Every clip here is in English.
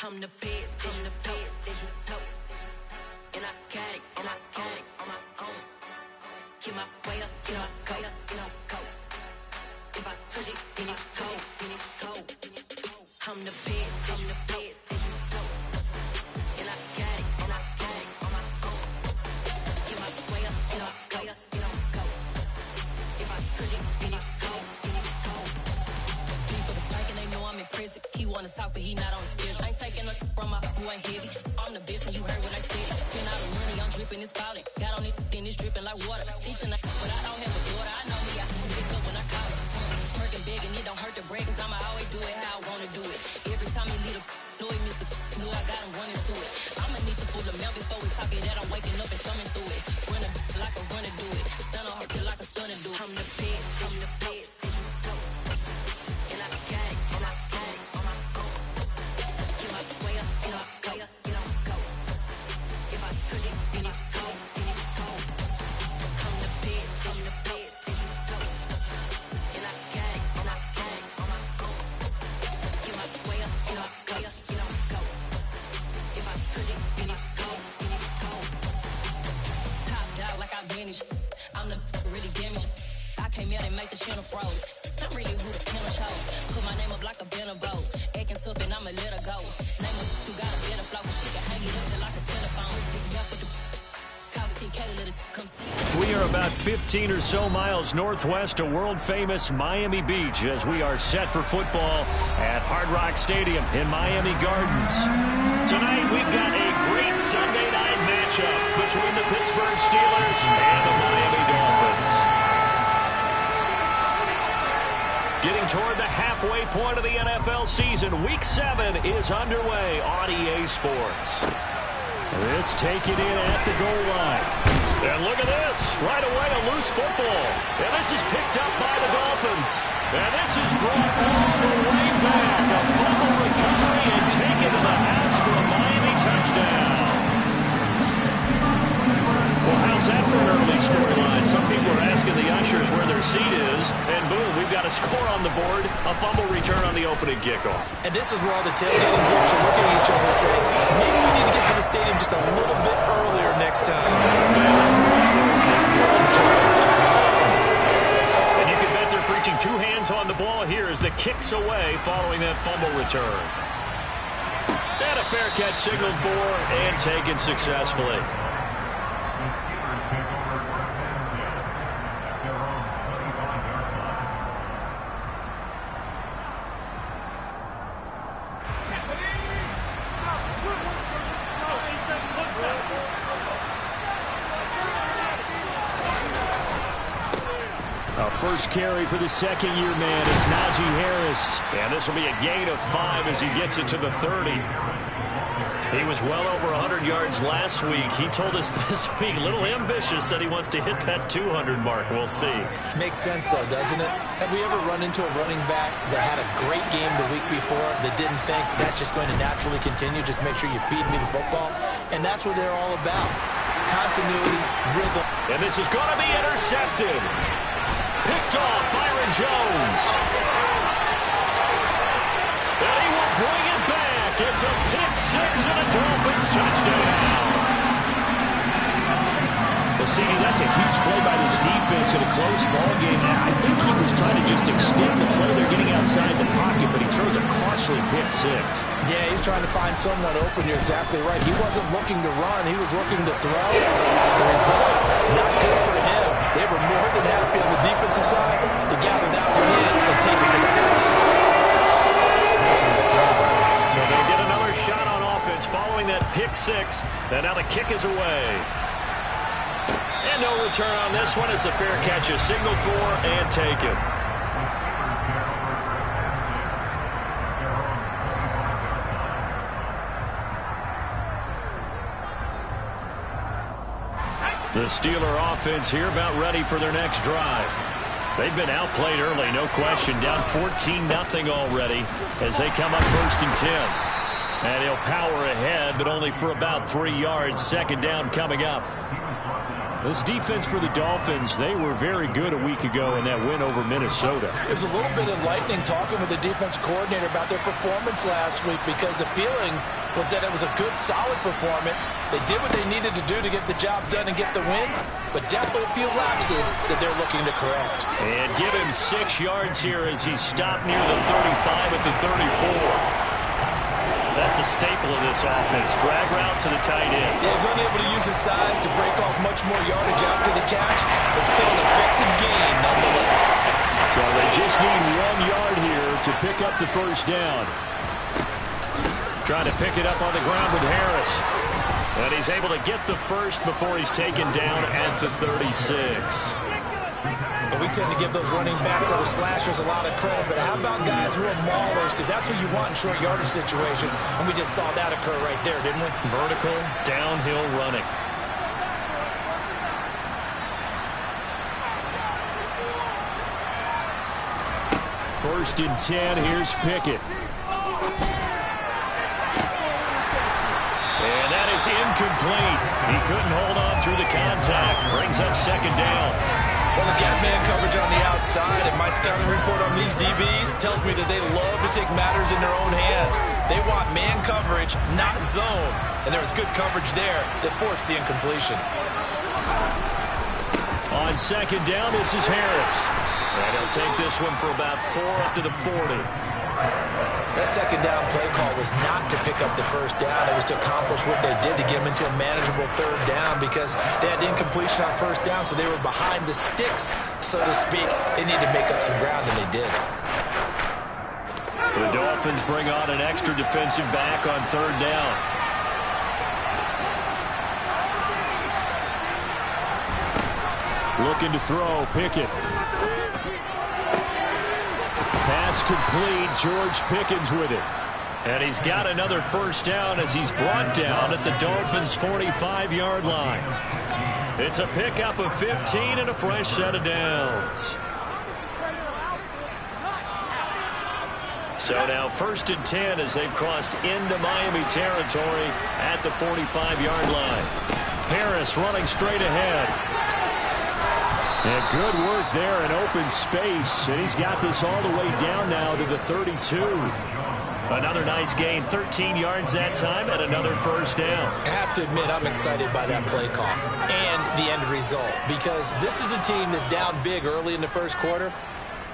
I'm the best, I'm the best, as you know. And I got it, and I got it on my own. Get my way up, get my go, get on go. If I touch it, then it's cold, then it's cold. I'm the best, as you know. And I got it, and I got it on my own. Get my way up, get my go, get on go. If I touch it, then it's cold, then it's cold. For the bike and they know I'm in prison. He wanna talk, but he not on the schedule. I ain't taking no from my who ain't heavy. I'm the best, and you heard what I said. Spend all the money, I'm dripping, it's falling. Got on it, then it's dripping like water. Teaching, but I don't have a daughter. I know me, I pick up when I call it. Working big, and it don't hurt to break, cause I'ma always do it how I wanna do it. Every time he lead a know he missed the knew I got him running to it. I'ma need to pull the mail before we talk it that I'm waking up and coming through it. Run a like a runner do it. Stun on her till like a stunner do it. I'm the best, as you know. And I got it, and I got it on my own. Get my way up, get my go, get on go. If I touch it, then it's cold, then it's cold. I'm the best, as you know. And I got it, and I got it on my own. Get my way up, get my go, get on go. If I touch it, then it's cold, then it's cold. Top dog like I manage. I'm the really damaged. I came out and make the channel froze. I'm really who the panel chose. Put my name up like a banner boat. Acting tough and I'ma let her go. Name her who got a better flow, but she can hang it up just like a telephone. Stick me up with the cause TK to let it come see. We are about 15 or so miles northwest of world-famous Miami Beach as we are set for football at Hard Rock Stadium in Miami Gardens. Tonight, we've got a great Sunday night matchup between the Pittsburgh Steelers and the Miami Dolphins. Getting toward the halfway point of the NFL season, Week 7 is underway on EA Sports. This taken in at the goal line. And look at this. Right away, a loose football. And this is picked up by the Dolphins. And this is brought all the way back. A fumble recovery and taken to the house for a Miami touchdown. Well, how's that for an early storyline? Some people are asking the ushers where their seat is. And boom, we've got a score on the board. A fumble return on the opening kickoff. And this is where all the tailgating groups are looking at each other saying, maybe we need to get to the stadium just a little bit earlier next time. And you can bet they're preaching two hands on the ball here as the kick's away following that fumble return. And a fair catch signaled for and taken successfully. First carry for the second-year man. It's Najee Harris. And this will be a gain of 5 as he gets it to the 30. He was well over 100 yards last week. He told us this week, a little ambitious, said he wants to hit that 200 mark. We'll see. Makes sense, though, doesn't it? Have we ever run into a running back that had a great game the week before that didn't think that's just going to naturally continue? Just make sure you feed me the football. And that's what they're all about. Continuity, rhythm. And this is going to be intercepted. Picked off, Byron Jones. And he will bring it back. It's a pick six and a Dolphins touchdown. Well, CD, that's a huge play by this defense in a close ball game. I think he was trying to just extend the play. They're getting outside the pocket, but he throws a costly pick six. Yeah, he's trying to find someone open. You're exactly right. He wasn't looking to run. He was looking to throw. The result, not good for him. They were more than happy on the defensive side to gather that one in and take it to the house. So they'll get another shot on offense following that pick six. And now the kick is away. And no return on this one as the fair catch is signaled for and taken. The Steeler offense here about ready for their next drive. They've been outplayed early, no question. Down 14-0 already as they come up 1st and 10. And he'll power ahead, but only for about 3 yards. Second down coming up. This defense for the Dolphins, they were very good a week ago in that win over Minnesota. It was a little bit enlightening talking with the defense coordinator about their performance last week because the feeling was that it was a good, solid performance. They did what they needed to do to get the job done and get the win, but definitely a few lapses that they're looking to correct. And give him 6 yards here as he stopped near the 35 at the 34. That's a staple of this offense. Drag route to the tight end. Yeah, he's unable to use his size to break off much more yardage after the catch, but still an effective gain nonetheless. So they just need 1 yard here to pick up the first down. Trying to pick it up on the ground with Harris. And he's able to get the first before he's taken down at the 36. And we tend to give those running backs that are slashers a lot of credit, but how about guys who are maulers? Because that's who you want in short yardage situations, and we just saw that occur right there, didn't we? Vertical, downhill running. First and 10, here's Pickett. And that is incomplete. He couldn't hold on through the contact. Brings up second down. Well, they've got man coverage on the outside, and my scouting report on these DBs tells me that they love to take matters in their own hands. They want man coverage, not zone. And there was good coverage there that forced the incompletion. On second down, this is Harris. And he'll take this one for about 4 up to the 40. That second down play call was not to pick up the first down. It was to accomplish what they did to get them into a manageable third down because they had incompletion on first down, so they were behind the sticks, so to speak. They needed to make up some ground, and they did. The Dolphins bring on an extra defensive back on third down. Looking to throw, Pickett. Pass complete, George Pickens with it. And he's got another first down as he's brought down at the Dolphins' 45-yard line. It's a pickup of 15 and a fresh set of downs. So now first and 10 as they've crossed into Miami territory at the 45-yard line. Harris running straight ahead. And good work there in open space. And he's got this all the way down now to the 32. Another nice gain, 13 yards that time, and another first down. I have to admit, I'm excited by that play call and the end result because this is a team that's down big early in the first quarter,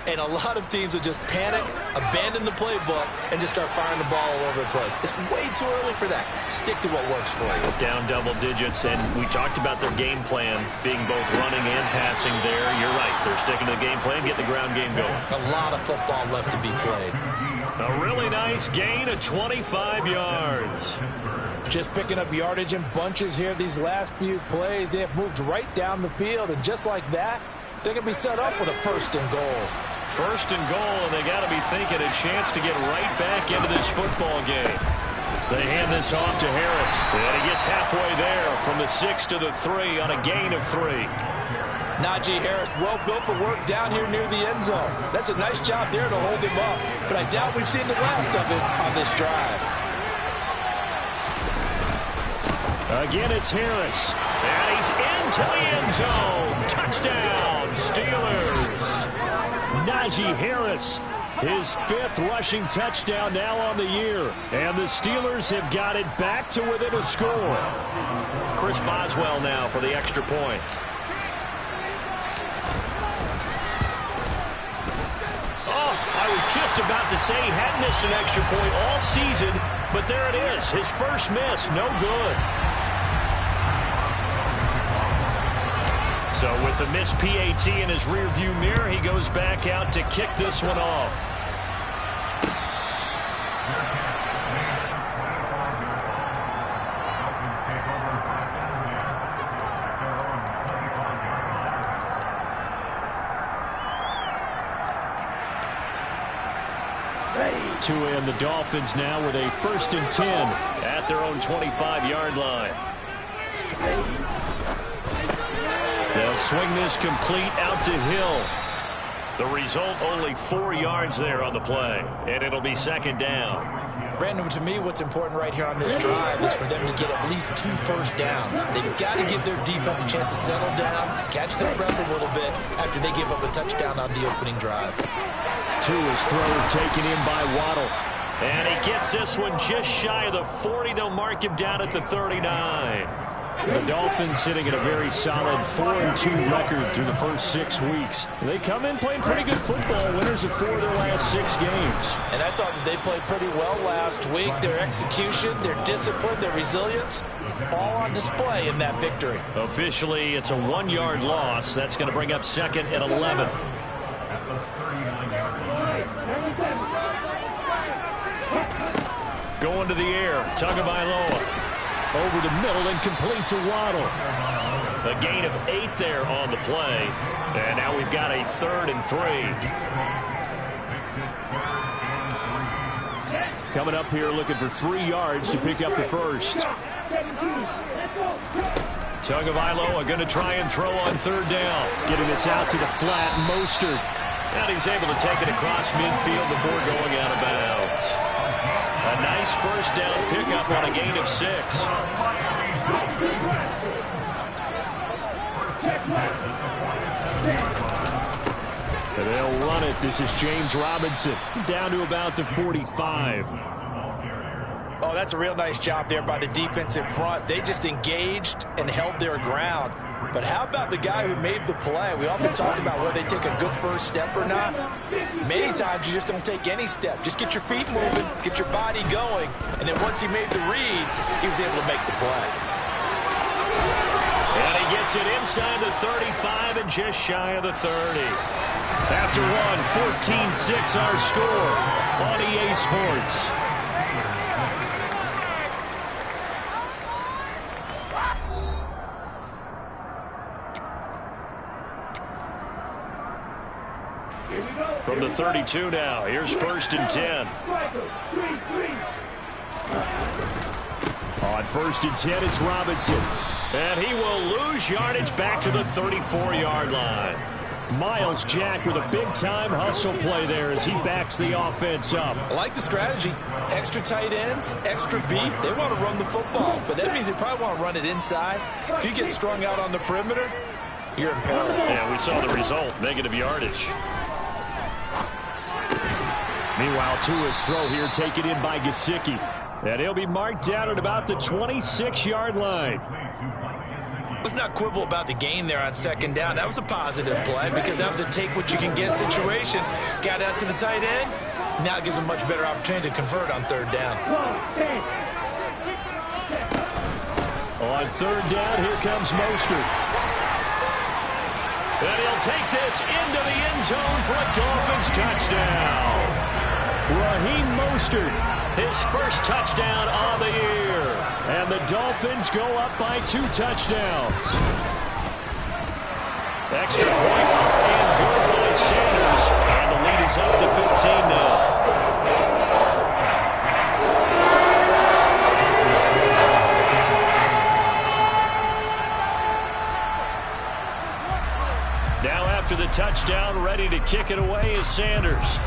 and a lot of teams will just panic, abandon the playbook, and just start firing the ball all over the place. It's way too early for that. Stick to what works for you. Down double digits, and we talked about their game plan being both running and passing there. You're right. They're sticking to the game plan, getting the ground game going. A lot of football left to be played. A really nice gain of 25 yards. Just picking up yardage in bunches here these last few plays. They have moved right down the field, and just like that, they can be set up with a first and goal. First and goal, and they got to be thinking a chance to get right back into this football game. They hand this off to Harris, and he gets halfway there from the 6 to the 3 on a gain of 3. Najee Harris, well built for work down here near the end zone. That's a nice job there to hold him up, but I doubt we've seen the last of it on this drive. Again, it's Harris, and he's into the end zone. Touchdown, Steelers. Najee Harris, his 5th rushing touchdown now on the year. And the Steelers have got it back to within a score. Chris Boswell now for the extra point. Oh, I was just about to say he hadn't missed an extra point all season, but there it is, his first miss, no good. So with the missed PAT in his rearview mirror, he goes back out to kick this one off. To end the Dolphins now with a first and 10 at their own 25-yard line. They'll swing this complete out to Hill. The result, only 4 yards there on the play, and it'll be second down. Brandon, to me, what's important right here on this drive is for them to get at least 2 first downs. They've got to give their defense a chance to settle down, catch their breath a little bit after they give up a touchdown on the opening drive. Tua's throw is taken in by Waddle. And he gets this one just shy of the 40. They'll mark him down at the 39. The Dolphins sitting at a very solid 4-2 record through the first 6 weeks. They come in playing pretty good football, winners of 4 of their last 6 games. And I thought that they played pretty well last week. Their execution, their discipline, their resilience, all on display in that victory. Officially, it's a 1-yard loss. That's going to bring up 2nd and 11. Going to the air, Tagovailoa. Over the middle and complete to Waddle. A gain of 8 there on the play. And now we've got a 3rd and 3. Coming up here looking for 3 yards to pick up the first. Tagovailoa going to try and throw on 3rd down. Getting this out to the flat, Mostert. And he's able to take it across midfield before going out of bounds. A nice first down pickup on a gain of 6. And they'll run it. This is James Robinson down to about the 45. Oh, that's a real nice job there by the defensive front. They just engaged and held their ground. But how about the guy who made the play? We often talk about whether they take a good first step or not. Many times you just don't take any step. Just get your feet moving, get your body going, and then once he made the read, he was able to make the play. And he gets it inside the 35 and just shy of the 30. After one, 14-6 our score on EA Sports. From the 32 now, here's 1st and 10. On 1st and 10, it's Robinson. And he will lose yardage back to the 34-yard line. Miles Jack with a big-time hustle play there as he backs the offense up. I like the strategy. Extra tight ends, extra beef. They want to run the football, but that means they probably want to run it inside. If you get strung out on the perimeter, you're in peril. Yeah, we saw the result, negative yardage. Meanwhile, Tua's throw here taken in by Gesicki. And he'll be marked down at about the 26-yard line. Let's not quibble about the gain there on 2nd down. That was a positive play because that was a take-what-you-can-get situation. Got out to the tight end. Now it gives them a much better opportunity to convert on 3rd down. On 3rd down, here comes Mostert. And he'll take this into the end zone for a Dolphins touchdown. Raheem Mostert, his first touchdown of the year. And the Dolphins go up by 2 touchdowns. Extra point up and good by Sanders. And the lead is up to 15 now. Now after the touchdown, ready to kick it away is Sanders.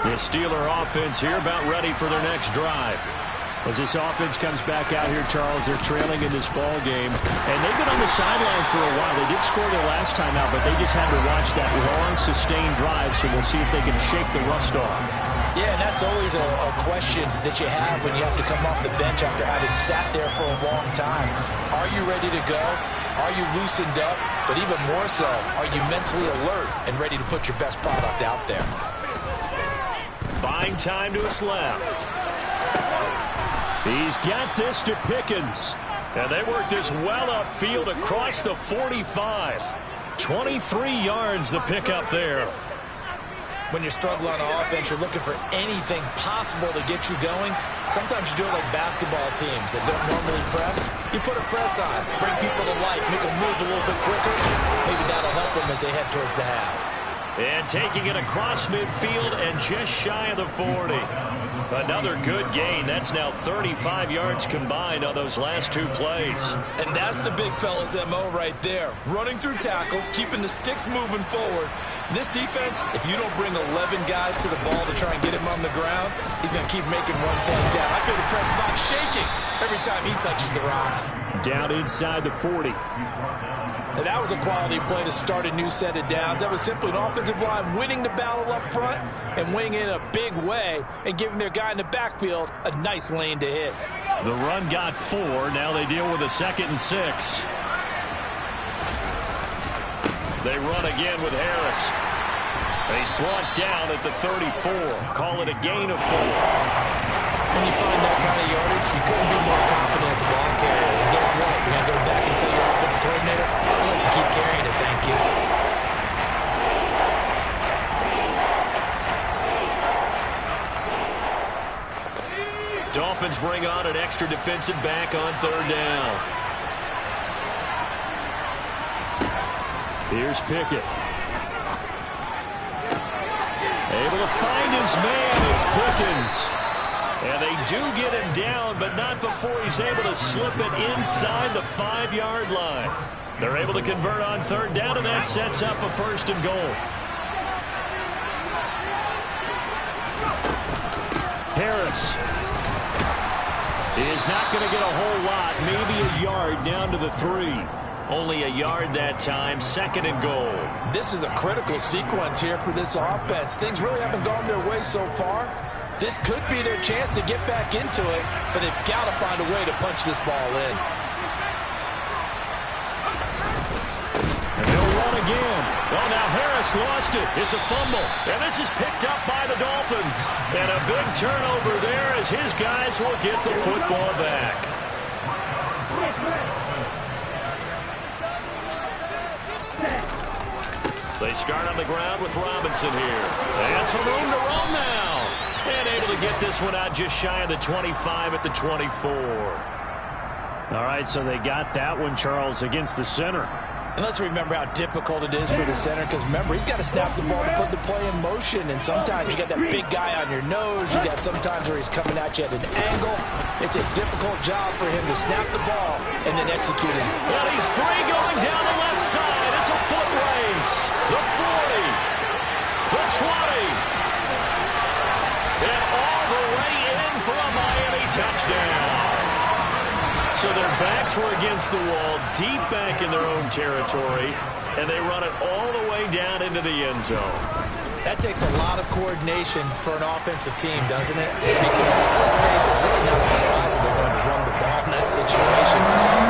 The Steeler offense here about ready for their next drive. As this offense comes back out here, Charles, they're trailing in this ball game. And they've been on the sideline for a while. They did score their last time out, but they just had to watch that long, sustained drive, so we'll see if they can shake the rust off. Yeah, and that's always a question that you have when you have to come off the bench after having sat there for a long time. Are you ready to go? Are you loosened up? But even more so, are you mentally alert and ready to put your best product out there? Buying time to his left. He's got this to Pickens. And they work this well upfield across the 45. 23 yards the pickup there. When you're struggling on offense, you're looking for anything possible to get you going. Sometimes you do it like basketball teams that don't normally press. You put a press on, bring people to life, make them move a little bit quicker. Maybe that'll help them as they head towards the half. And taking it across midfield and just shy of the 40. Another good gain. That's now 35 yards combined on those last two plays. And that's the big fella's MO right there. Running through tackles, keeping the sticks moving forward. This defense, if you don't bring 11 guys to the ball to try and get him on the ground, he's going to keep making runs heading down. I feel the press box shaking every time he touches the rock. Down inside the 40. And that was a quality play to start a new set of downs. That was simply an offensive line winning the battle up front and winning in a big way and giving their guy in the backfield a nice lane to hit. The run got 4. Now they deal with a 2nd and 6. They run again with Harris. And he's brought down at the 34. Call it a gain of 4. When you find that kind of yardage, you couldn't be more confident as a ball carrier. And guess what? You're going to go back and tell your offensive coordinator, I'd like to keep carrying it, thank you. Dolphins bring on an extra defensive back on 3rd down. Here's Pickett. Able to find his man. It's Pickens. And they do get him down, but not before he's able to slip it inside the 5-yard line. They're able to convert on 3rd down, and that sets up a 1st and goal. Harris is not going to get a whole lot, maybe a yard down to the 3. Only a yard that time, 2nd and goal. This is a critical sequence here for this offense. Things really haven't gone their way so far. This could be their chance to get back into it, but they've got to find a way to punch this ball in. And they'll run again. Oh, now Harris lost it. It's a fumble. And this is picked up by the Dolphins. And a big turnover there as his guys will get the football back. They start on the ground with Robinson here. And some room to roam now. And able to get this one out just shy of the 25 at the 24. All right, so they got that one, Charles, against the center. And let's remember how difficult it is for the center, because remember, he's got to snap the ball to put the play in motion, and sometimes you got that big guy on your nose. You got sometimes where he's coming at you at an angle. It's a difficult job for him to snap the ball and then execute it. Well, he's free going down the left side. It's a foot race. The 40. The 20. And all the way in for a Miami touchdown. So their backs were against the wall, deep back in their own territory, and they run it all the way down into the end zone. That takes a lot of coordination for an offensive team, doesn't it? Because, let's face it, it's really not a surprise that they're going to run the ball in that situation.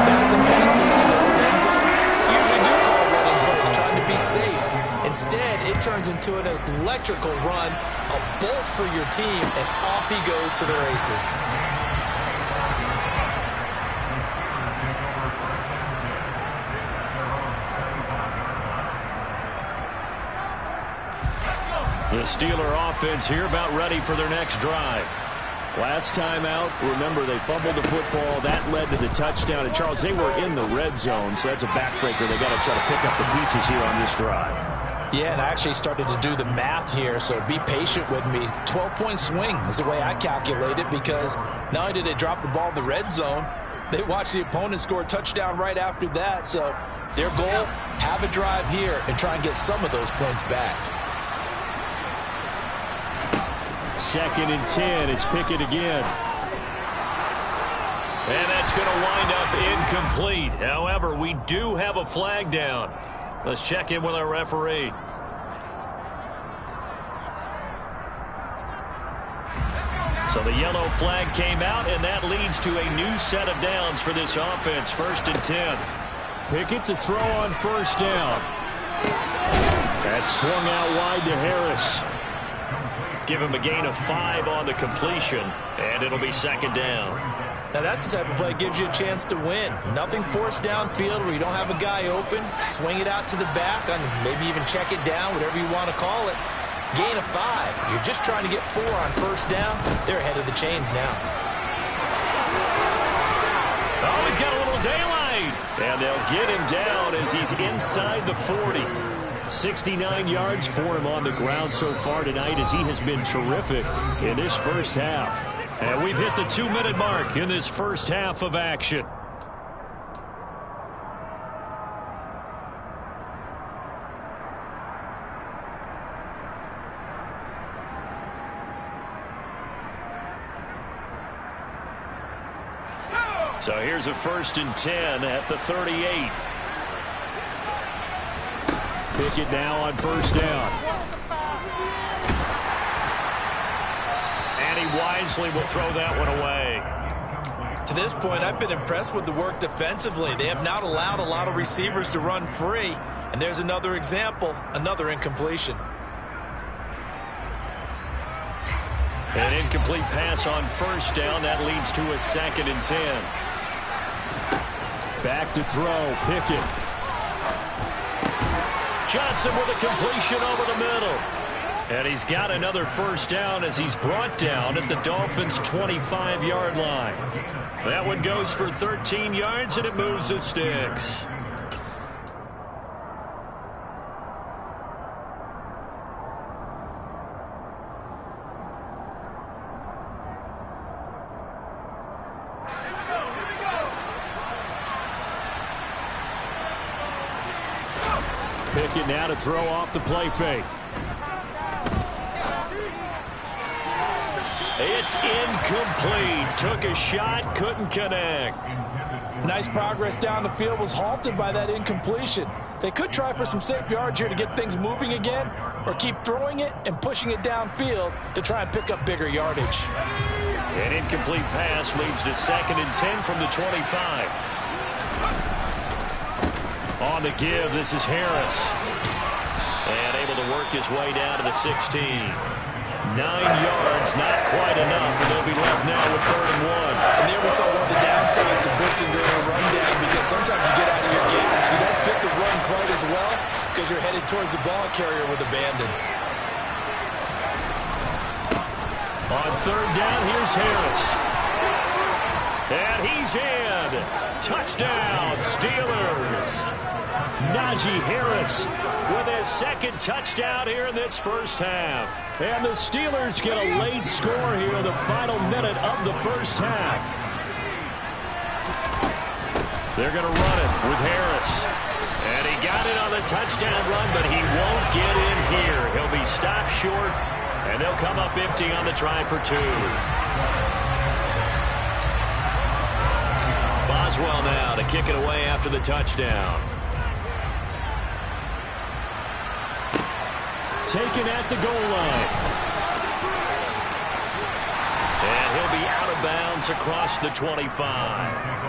Back to back close to their own end zone, usually do call running plays, trying to be safe. Instead, it turns into an electrical run, a bolt for your team, and off he goes to the races. The Steeler offense here about ready for their next drive. Last time out, remember, they fumbled the football. That led to the touchdown. And, Charles, they were in the red zone, so that's a backbreaker. They got to try to pick up the pieces here on this drive. Yeah, and I actually started to do the math here, so be patient with me. 12-point swing is the way I calculate it, because not only did they drop the ball in the red zone, they watched the opponent score a touchdown right after that. So their goal, have a drive here and try and get some of those points back. 2nd and 10. It's Pickett again. And that's going to wind up incomplete. However, we do have a flag down. Let's check in with our referee. So the yellow flag came out, and that leads to a new set of downs for this offense. 1st and 10. Pickett to throw on 1st down. That's swung out wide to Harris. Give him a gain of 5 on the completion, and it'll be 2nd down. Now that's the type of play that gives you a chance to win. Nothing forced downfield where you don't have a guy open. Swing it out to the back, and maybe even check it down, whatever you want to call it. Gain of 5. You're just trying to get 4 on 1st down. They're ahead of the chains now. Oh, he's got a little daylight. And they'll get him down as he's inside the 40. 69 yards for him on the ground so far tonight as he has been terrific in this first half. And we've hit the 2-minute mark in this first half of action. So here's a 1st and 10 at the 38. Pickett now on 1st down. And he wisely will throw that one away. To this point, I've been impressed with the work defensively. They have not allowed a lot of receivers to run free. And there's another example, another incompletion. An incomplete pass on 1st down. That leads to a 2nd and 10. Back to throw, Pickett. Johnson with a completion over the middle. And he's got another 1st down as he's brought down at the Dolphins' 25-yard line. That one goes for 13 yards, and it moves the sticks. Pickett now to throw off the play fake. It's incomplete. Took a shot, couldn't connect. Nice progress down the field, was halted by that incompletion. They could try for some safe yards here to get things moving again, or keep throwing it and pushing it downfield to try and pick up bigger yardage. An incomplete pass leads to 2nd and 10 from the 25. On the give, this is Harris. And able to work his way down to the 16. 9 yards, not quite enough, and they'll be left now with 3rd and 1. And there we saw one of the downsides of blitzing during a rundown, because sometimes you get out of your games. You don't fit the run quite as well because you're headed towards the ball carrier with abandon. On 3rd down, here's Harris. And he's in. Touchdown, Steelers. Najee Harris with his 2nd touchdown here in this first half. And the Steelers get a late score here in the final minute of the first half. They're going to run it with Harris. And he got it on the touchdown run, but he won't get in here. He'll be stopped short, and they'll come up empty on the try for 2. Boswell now to kick it away after the touchdown. Taken at the goal line. And he'll be out of bounds across the 25.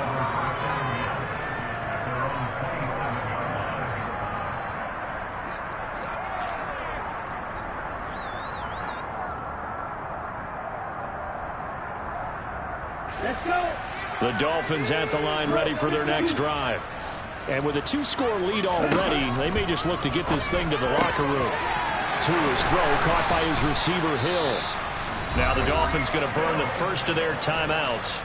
The Dolphins at the line, ready for their next drive. And with a 2-score lead already, they may just look to get this thing to the locker room. To his throw, caught by his receiver, Hill. Now the Dolphins going to burn the first of their timeouts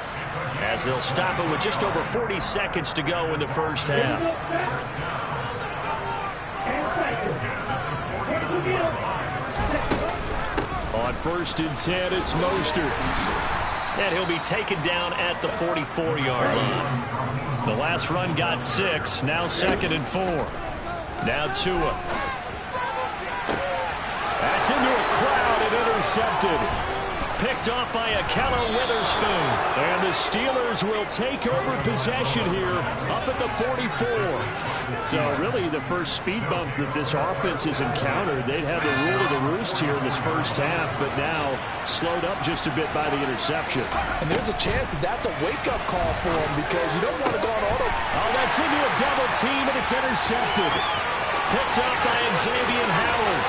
as they'll stop it with just over 40 seconds to go in the first half. On 1st and 10, it's Mostert. And he'll be taken down at the 44-yard line. The last run got 6. Now 2nd and 4. Now Tua. That's into a crowd and intercepted. Picked off by Akello Witherspoon. And the Steelers will take over possession here up at the 44. So really the first speed bump that this offense has encountered. They'd have the rule of the roost here in this first half, but now slowed up just a bit by the interception. And there's a chance that that's a wake-up call for them, because you don't want to go on auto. Oh, that's into a double team, and it's intercepted. Picked up by Xavier Howard.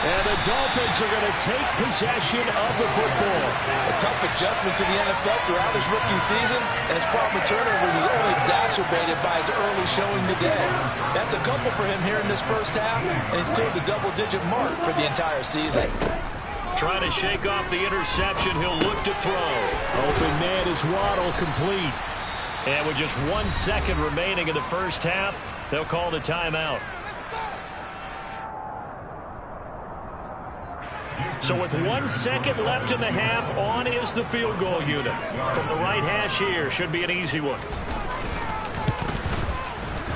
And the Dolphins are going to take possession of the football. A tough adjustment to the NFL throughout his rookie season, and his problem with turnovers is only exacerbated by his early showing today. That's a couple for him here in this first half, and he's cleared the double-digit mark for the entire season. Trying to shake off the interception, he'll look to throw. Open man is Waddle, complete. And with just 1 second remaining in the first half, They'll call the timeout. So with 1 second left in the half, on is the field goal unit. From the right hash here, should be an easy one.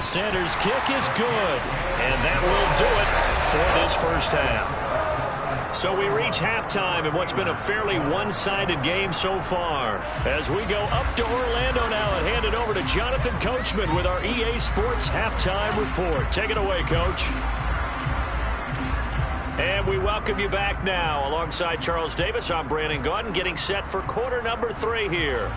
Sanders' kick is good, and that will do it for this first half. So we reach halftime in what's been a fairly one-sided game so far. As we go up to Orlando now and hand it over to Jonathan Coachman with our EA Sports Halftime Report. Take it away, Coach. And we welcome you back now. Alongside Charles Davis, I'm Brandon Gaudin, getting set for quarter number 3 here.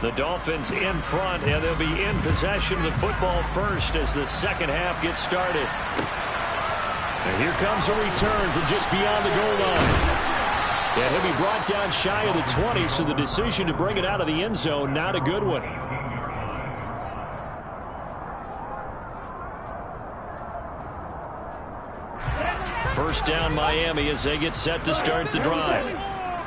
The Dolphins in front, and they'll be in possession of the football first as the second half gets started. And here comes a return from just beyond the goal line. And he'll be brought down shy of the 20, so the decision to bring it out of the end zone, not a good one. First down Miami as they get set to start the drive.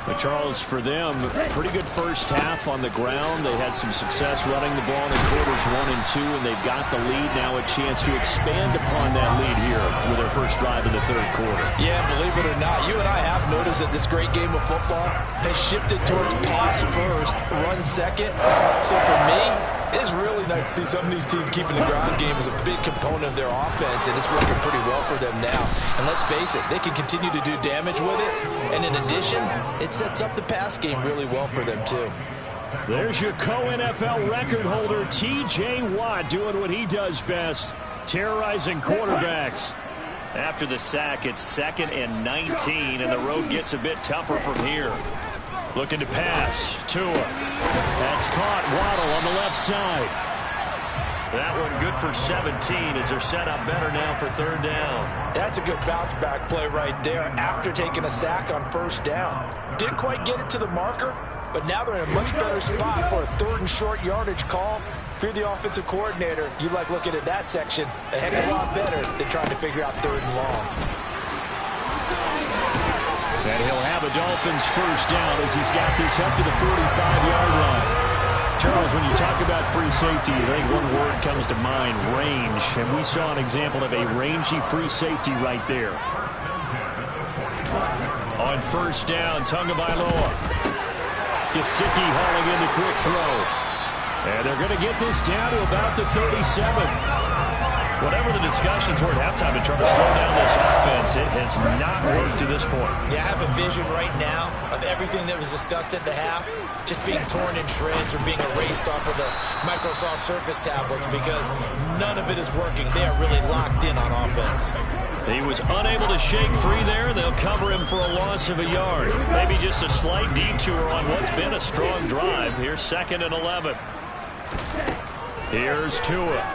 But Charles, for them, pretty good first half on the ground. They had some success running the ball in quarters 1 and 2, and they've got the lead now, a chance to expand upon that lead here with their first drive in the third quarter. Yeah, believe it or not, you and I have noticed that this great game of football has shifted towards pass first, run second. So for me, it's really nice to see some of these teams keeping the ground game as a big component of their offense, and it's working pretty well for them now. And let's face it, they can continue to do damage with it, and in addition, it sets up the pass game really well for them too. There's your co-NFL record holder, T.J. Watt, doing what he does best, terrorizing quarterbacks. After the sack, it's 2nd and 19, and the road gets a bit tougher from here. Looking to pass. Tua. That's caught. Waddle on the left side. That one good for 17 as they're set up better now for third down. That's a good bounce back play right there after taking a sack on first down. Didn't quite get it to the marker, but now they're in a much better spot for a 3rd and short yardage call. If you're the offensive coordinator, you like looking at that section a heck of a lot better than trying to figure out 3rd and long. And he'll have a Dolphins first down as he's got this up to the 45-yard line. Charles, when you talk about free safeties, I think one word comes to mind, range. And we saw an example of a rangy free safety right there. On first down, Tagovailoa. Gesicki hauling in the quick throw. And they're going to get this down to about the 37. Whatever the discussions were at halftime to try to slow down this offense, it has not worked to this point. Yeah, I have a vision right now of everything that was discussed at the half just being torn in shreds or being erased off of the Microsoft Surface tablets because none of it is working. They are really locked in on offense. He was unable to shake free there. They'll cover him for a loss of a yard. Maybe just a slight detour on what's been a strong drive. Here's 2nd and 11. Here's Tua.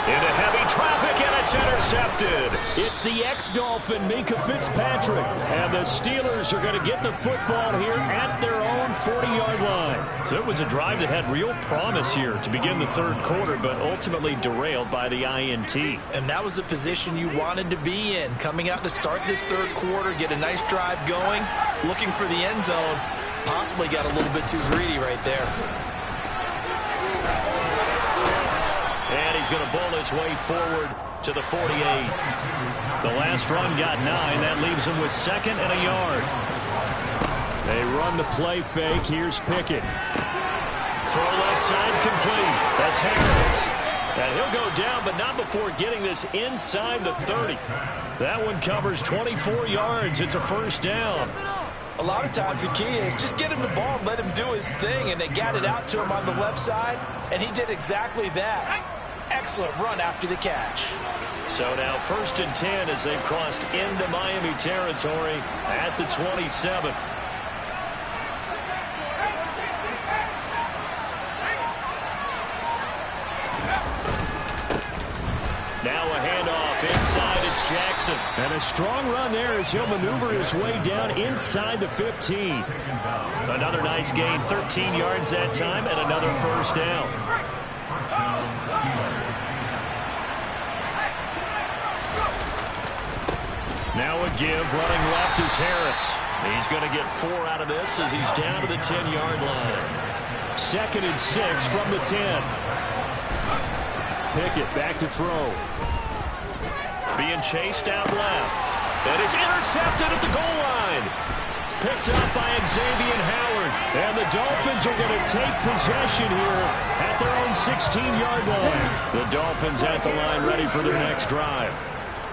Into heavy traffic, and it's intercepted. It's the ex-Dolphin, Minkah Fitzpatrick. And the Steelers are going to get the football here at their own 40-yard line. So it was a drive that had real promise here to begin the third quarter, but ultimately derailed by the INT. And that was the position you wanted to be in. Coming out to start this third quarter, get a nice drive going, looking for the end zone. Possibly got a little bit too greedy right there. And he's going to bowl his way forward to the 48. The last run got 9. That leaves him with 2nd and a yard. They run the play fake. Here's Pickett. Throw left side complete. That's Harris. And he'll go down, but not before getting this inside the 30. That one covers 24 yards. It's a first down. A lot of times the key is just get him the ball and let him do his thing, and they got it out to him on the left side, and he did exactly that. Excellent run after the catch. So now 1st and 10 as they've crossed into Miami territory at the 27. Now a handoff inside. It's Jackson. And a strong run there as he'll maneuver his way down inside the 15. Another nice gain, 13 yards that time, and another first down. Now a give, running left is Harris. He's going to get 4 out of this as he's down to the 10-yard line. 2nd and 6 from the 10. Pickett back to throw. Being chased out left. And it's intercepted at the goal line. Picked up by Xavier Howard. And the Dolphins are going to take possession here at their own 16-yard line. The Dolphins at the line ready for their next drive.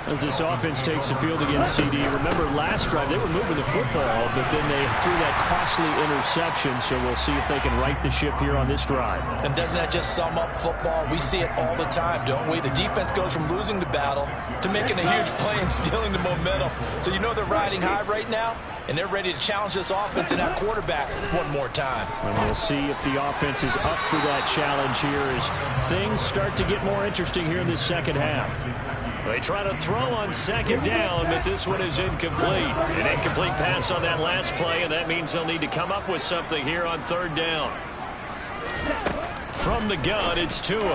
As this offense takes the field against CD, remember last drive they were moving the football, but then they threw that costly interception, so we'll see if they can right the ship here on this drive. And doesn't that just sum up football? We see it all the time, don't we? The defense goes from losing the battle to making a huge play and stealing the momentum. So you know they're riding high right now, and they're ready to challenge this offense and that quarterback one more time. And we'll see if the offense is up for that challenge here as things start to get more interesting here in this second half. They try to throw on 2nd down, but this one is incomplete. An incomplete pass on that last play, and that means they'll need to come up with something here on 3rd down. From the gun, it's Tua. And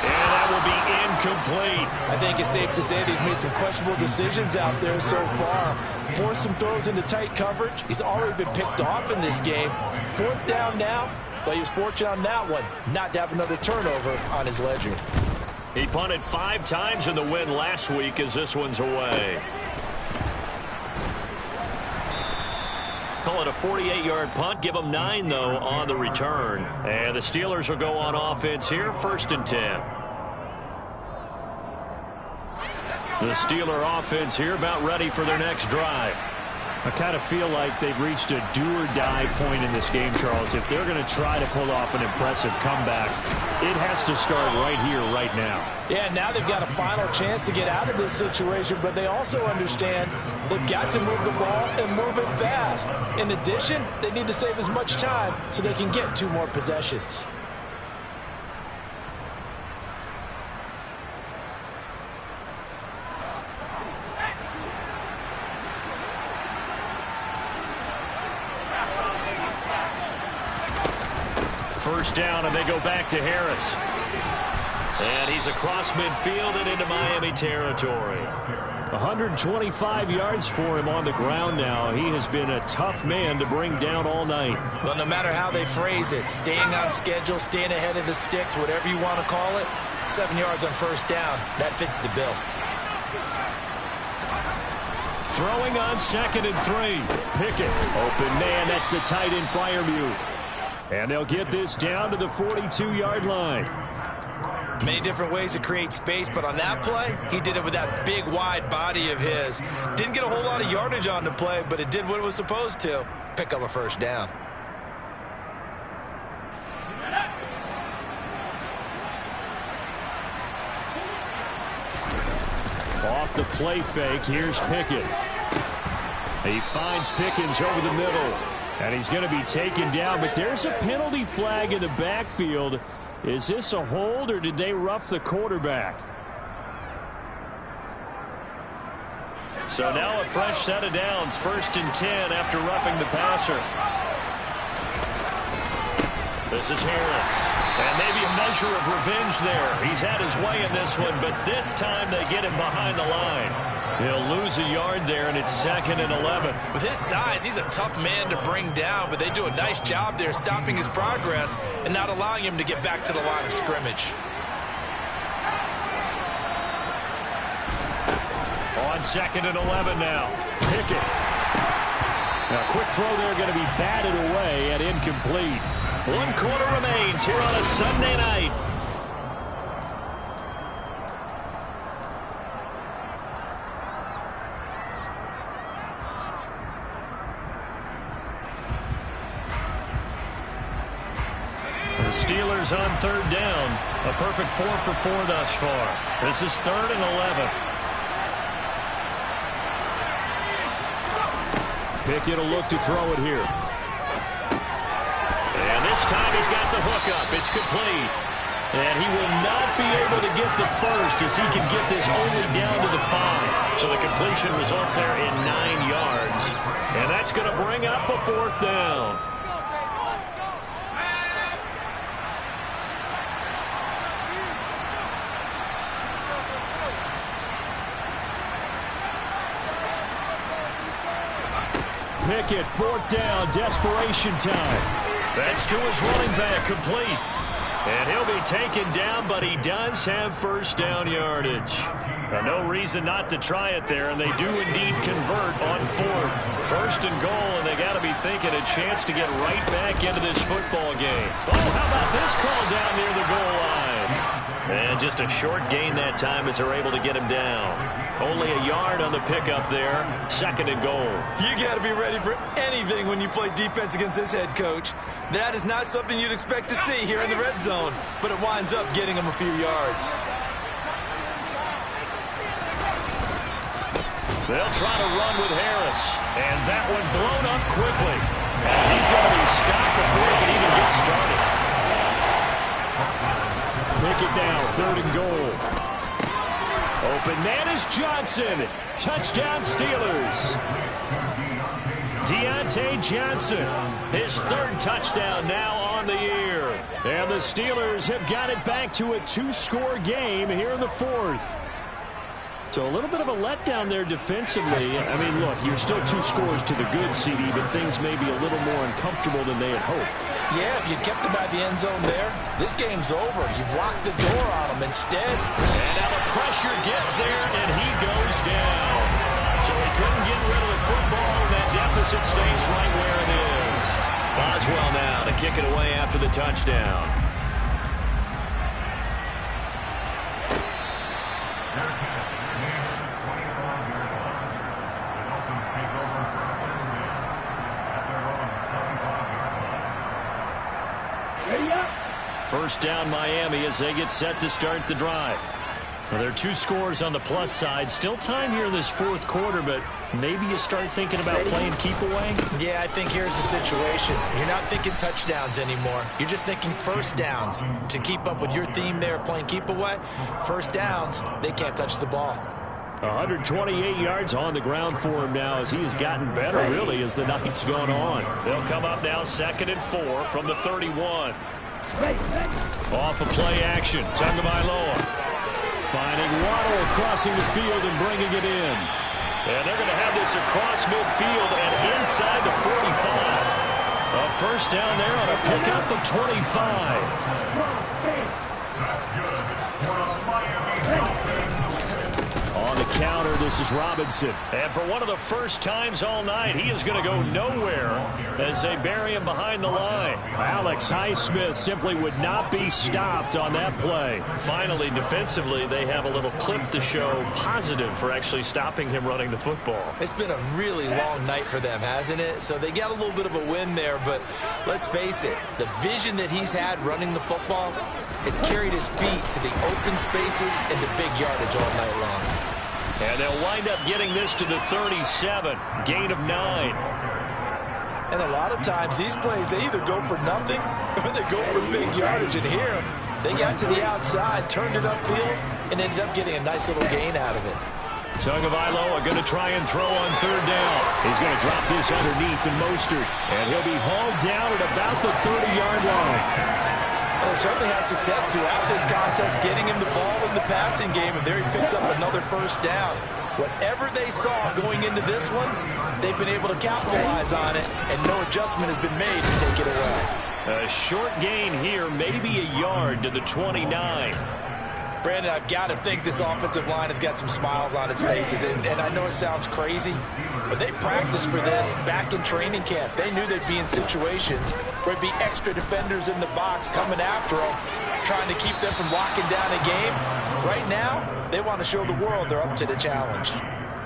that will be incomplete. I think it's safe to say that he's made some questionable decisions out there so far. Forced some throws into tight coverage. He's already been picked off in this game. 4th down now, but he was fortunate on that one not to have another turnover on his ledger. He punted 5 times in the win last week as this one's away. Call it a 48-yard punt. Give them 9, though, on the return. And the Steelers will go on offense here, 1st and 10. The Steeler offense here about ready for their next drive. I kind of feel like they've reached a do-or-die point in this game, Charles. If they're going to try to pull off an impressive comeback, it has to start right here, right now. Yeah, now they've got a final chance to get out of this situation, but they also understand they've got to move the ball and move it fast. In addition, they need to save as much time so they can get 2 more possessions. First down, and they go back to Harris. And he's across midfield and into Miami territory. 125 yards for him on the ground now. He has been a tough man to bring down all night. Well, no matter how they phrase it, staying on schedule, staying ahead of the sticks, whatever you want to call it, 7 yards on first down, that fits the bill. Throwing on 2nd and 3. Pickett, open man, that's the tight end Freiermuth. And they'll get this down to the 42-yard line. Many different ways to create space, but on that play, he did it with that big, wide body of his. Didn't get a whole lot of yardage on the play, but it did what it was supposed to. Pick up a first down. Off the play fake, here's Pickett. He finds Pickens over the middle. And he's going to be taken down, but there's a penalty flag in the backfield. Is this a hold, or did they rough the quarterback? So now a fresh set of downs, 1st and 10 after roughing the passer. This is Harris. And maybe a measure of revenge there. He's had his way in this one, but this time they get him behind the line. He'll lose a yard there, and it's 2nd and 11. With his size, he's a tough man to bring down, but they do a nice job there stopping his progress and not allowing him to get back to the line of scrimmage. On 2nd and 11 now. Pickett. Now, quick throw there going to be batted away and incomplete. 1 quarter remains here on a Sunday night. The Steelers on 3rd down. A perfect 4 for 4 thus far. This is 3rd and 11. Pickett will look to throw it here. And this time he's got the hook up. It's complete. And he will not be able to get the first as he can get this only down to the 5. So the completion results there in 9 yards. And that's going to bring up a 4th down. Pickett, fourth down, desperation time. That's to his running back, complete. And he'll be taken down, but he does have first down yardage. No reason not to try it there, and they do indeed convert on fourth. First and goal, and they got to be thinking a chance to get right back into this football game. Oh, how about this call down near the goal line? And just a short gain that time as they're able to get him down. Only a yard on the pickup there. Second and goal. You got to be ready for anything when you play defense against this head coach. That is not something you'd expect to see here in the red zone, but it winds up getting him a few yards. They'll try to run with Harris, and that one blown up quickly. And he's going to be stopped before he can even get started. Pick it now, third and goal. Open man is Johnson. Touchdown Steelers. Deontay Johnson, his third touchdown now on the year. And the Steelers have got it back to a two-score game here in the fourth. So a little bit of a letdown there defensively. I mean, look, you're still 2 scores to the good, CD, but things may be a little more uncomfortable than they had hoped. Yeah, if you kept them at the end zone there, this game's over. You've locked the door on them instead. And now the pressure gets there, and he goes down. So he couldn't get rid of the football, and that deficit stays right where it is. Boswell now to kick it away after the touchdown. First down Miami as they get set to start the drive. Well, there are 2 scores on the plus side. Still time here in this fourth quarter, but maybe you start thinking about playing keep away? Yeah, I think here's the situation. You're not thinking touchdowns anymore. You're just thinking first downs. To keep up with your theme there, playing keep away, first downs, they can't touch the ball. 128 yards on the ground for him now as he has gotten better, really, as the night's gone on. They'll come up now second and 4 from the 31. Off of play action, Tagovailoa finding Waddle crossing the field and bringing it in. And they're going to have this across midfield and inside the 45. A first down there on a pickup of 25. On the counter, this is Robinson. And for one of the first times all night, he is going to go nowhere as they bury him behind the line. Alex Highsmith simply would not be stopped on that play. Finally, defensively, they have a little clip to show positive for actually stopping him running the football. It's been a really long night for them, hasn't it? So they got a little bit of a win there, but let's face it, the vision that he's had running the football has carried his feet to the open spaces and the big yardage all night long. And they'll wind up getting this to the 37, gain of 9. And a lot of times these plays, they either go for nothing or they go for big yardage. And here, they got to the outside, turned it upfield, and ended up getting a nice little gain out of it. Tagovailoa going to try and throw on third down. He's going to drop this underneath to Mostert, and he'll be hauled down at about the 30-yard line. Well, certainly had success throughout this contest, getting him the ball in the passing game, and there he picks up another first down. Whatever they saw going into this one, they've been able to capitalize on it, and no adjustment has been made to take it away. A short gain here, maybe a yard to the 29. Brandon, I've got to think this offensive line has got some smiles on its faces, and I know it sounds crazy, but they practiced for this back in training camp. They knew they'd be in situations where it'd be extra defenders in the box coming after them, trying to keep them from locking down a game. Right now, they want to show the world they're up to the challenge.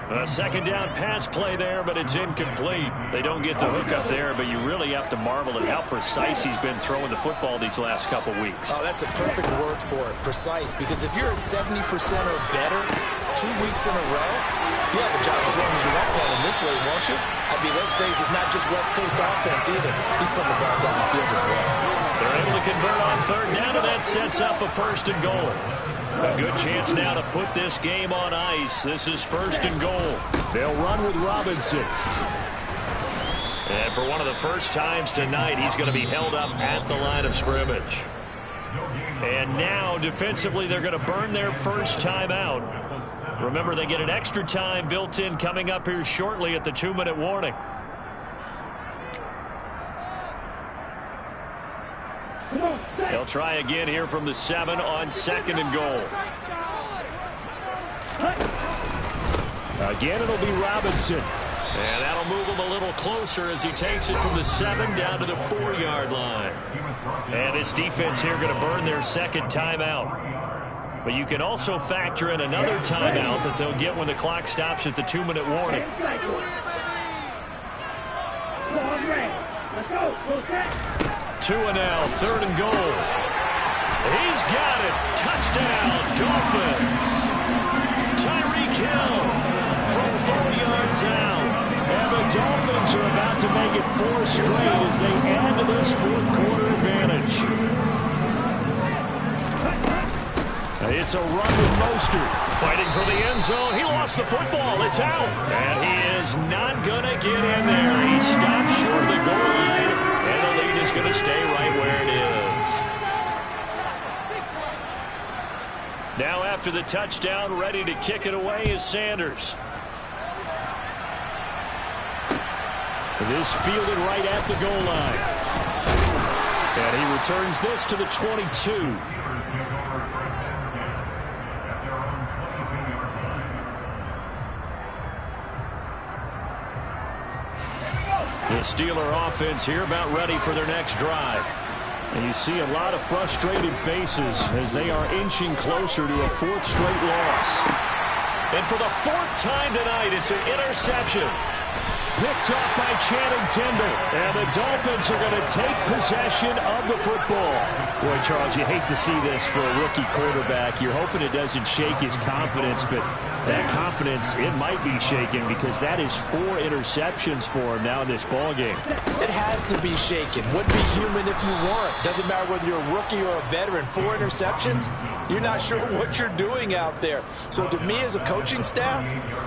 A second down pass play there, but it's incomplete. They don't get the hook up there, but you really have to marvel at how precise he's been throwing the football these last couple weeks. Oh, that's a perfect word for it, precise, because if you're at 70% or better 2 weeks in a row, you have a job as long as you want one in this league, won't you? I mean, let's face it, it's not just West Coast offense either. He's putting the ball down the field as well. They're able to convert on third down, and that sets up a first and goal. A good chance now to put this game on ice. This is first and goal. They'll run with Robinson. And for one of the first times tonight, he's going to be held up at the line of scrimmage. And now, defensively, they're going to burn their first time out. Remember, they get an extra time built in coming up here shortly at the 2-minute warning. They'll try again here from the 7 on 2nd and goal. Again, it'll be Robinson. And that'll move him a little closer as he takes it from the 7 down to the 4-yard line. And this defense here going to burn their second timeout. But you can also factor in another timeout that they'll get when the clock stops at the 2-minute warning. 2 and now, 3rd and goal. He's got it. Touchdown, Dolphins. Tyreek Hill from 4 yards out. And the Dolphins are about to make it 4 straight as they add to this 4th quarter advantage. It's a run with Mostert. Fighting for the end zone. He lost the football. It's out. And he is not going to get in there. He stopped short of the goal line. And the lead is going to stay right where it is. Now after the touchdown, ready to kick it away is Sanders. This fielded right at the goal line. And he returns this to the 22. The Steeler offense here about ready for their next drive. And you see a lot of frustrated faces as they are inching closer to a 4th straight loss. And for the 4th time tonight, it's an interception. Picked up by Channing Tindall. And the Dolphins are going to take possession of the football. Boy, Charles, you hate to see this for a rookie quarterback. You're hoping it doesn't shake his confidence, but that confidence, it might be shaken because that is 4 interceptions for him now in this ballgame. It has to be shaken. Wouldn't be human if you weren't. Doesn't matter whether you're a rookie or a veteran. 4 interceptions, you're not sure what you're doing out there. So to me as a coaching staff,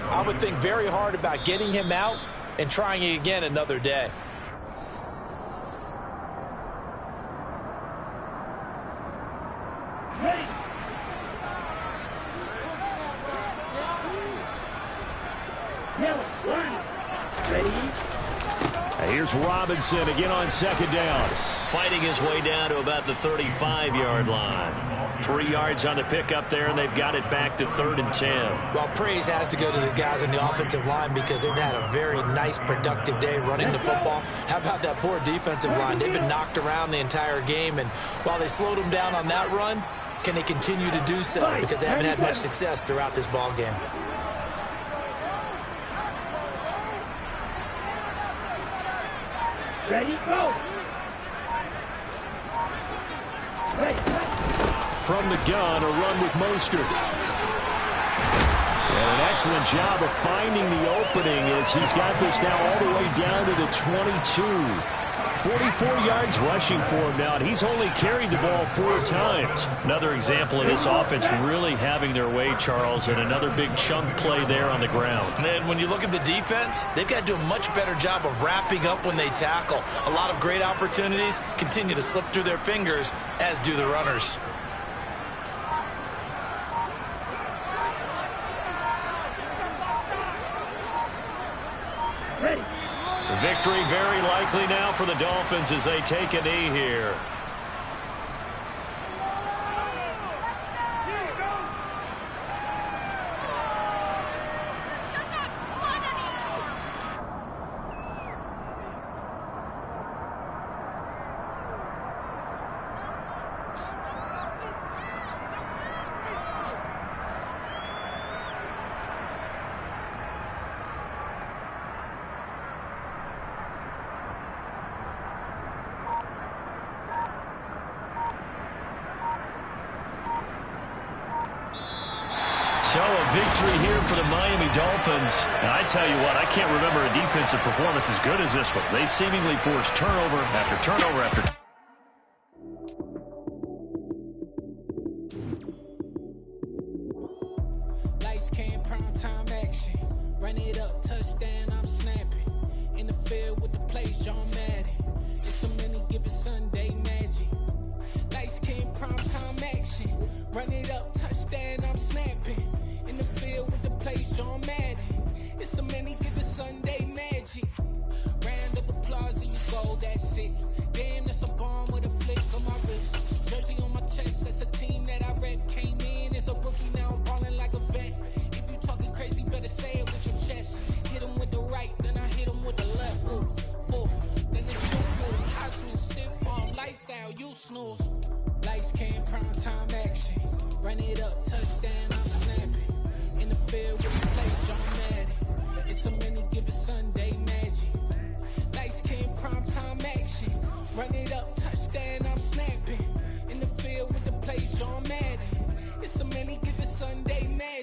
I would think very hard about getting him out and trying it again another day. Here's Robinson again on 2nd down. Fighting his way down to about the 35-yard line. 3 yards on the pickup there, and they've got it back to 3rd and 10. Well, praise has to go to the guys on the offensive line because they've had a very nice, productive day running the football. How about that poor defensive line? They've been knocked around the entire game, and while they slowed them down on that run, can they continue to do so? Because they haven't had much success throughout this ball game. Ready, go! From the gun, a run with Mostert. And an excellent job of finding the opening as he's got this now all the way down to the 22. 44 yards rushing for him now, and he's only carried the ball 4 times. Another example of this offense really having their way, Charles, and another big chunk play there on the ground. And then when you look at the defense, they've got to do a much better job of wrapping up when they tackle. A lot of great opportunities continue to slip through their fingers, as do the runners. Victory very likely now for the Dolphins as they take a knee here. So a victory here for the Miami Dolphins. And I tell you what, I can't remember a defensive performance as good as this one. They seemingly forced turnover after turnover after turnover. Lights came, prime time action. Run it up, touchdown, I'm snapping. In the field with the plays, John Madden. It's so many given Sunday magic. Lights came, prime time action. Run it up, touchdown, I'm snapping. In the field with the plays, John Madden. It's so many given Sunday magic. Round of applause and you go, that's it. Damn, that's a bomb with a flick on my wrist. snooze. Lights came, prime time action. Run it up, touchdown, I'm snapping. In the field with the play, John Madden. It's a many given Sunday magic. Lights came, prime time action. Run it up, touchdown, I'm snapping. In the field with the play, John Madden. It's a many given Sunday magic.